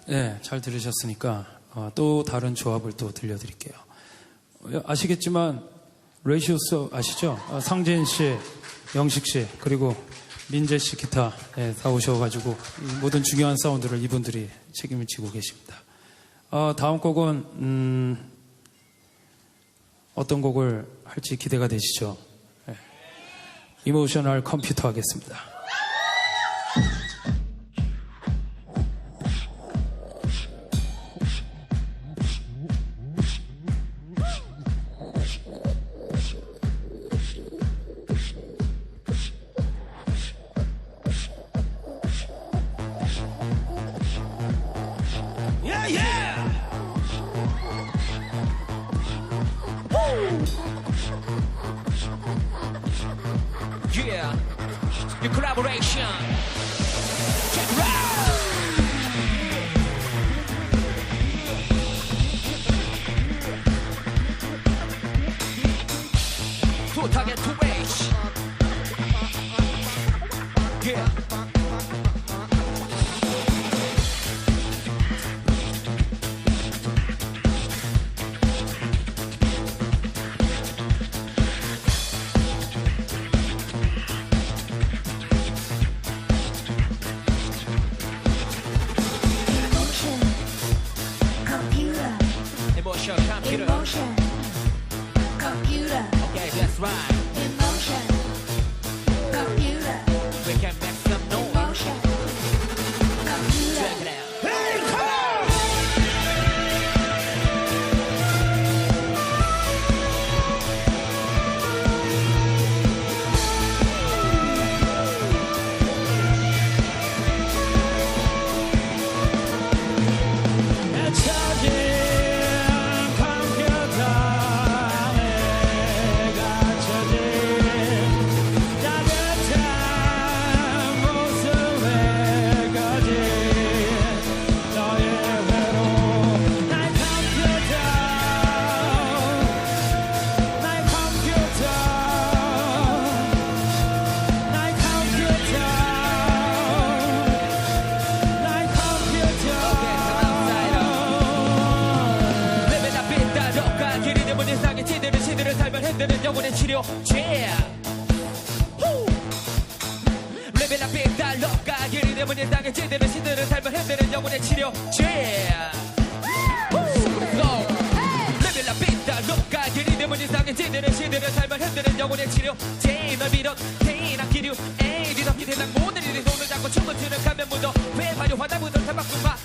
네, 잘 들으셨으니까 또 다른 조합을 또 들려드릴게요. 아시겠지만 레이시오스 아시죠? 상진 씨, 영식 씨, 그리고 민재 씨 기타 다 오셔가지고 모든 중요한 사운드를 이분들이 책임을 지고 계십니다. 다음 곡은 어떤 곡을 할지 기대가 되시죠? 네. 이모셔날컴퓨터 하겠습니다. Yeah, your collaboration. Check it out. To target to reach. Yeah. Emotion, computer. Emotion, computer. Okay, that's right. Emotion, computer. We can make some noise. Emotion, computer. Check it out. Hey, come on! 시들을 살면 흔드는 영혼의 치료. Yeah. 레벨업이 달러가 길이 되면 일당의 지들은 시들을 살면 흔드는 영혼의 치료. Yeah. 레벨업이 달러가 길이 되면 일당의 지들은 시들을 살면 흔드는 영혼의 치료. 제일 널 밀어 테이나 기류 에이 뒤덮기 대상 모든 일이 손을 잡고 춤을 추는 가면 묻어 왜 화려하다 묻어 타박구마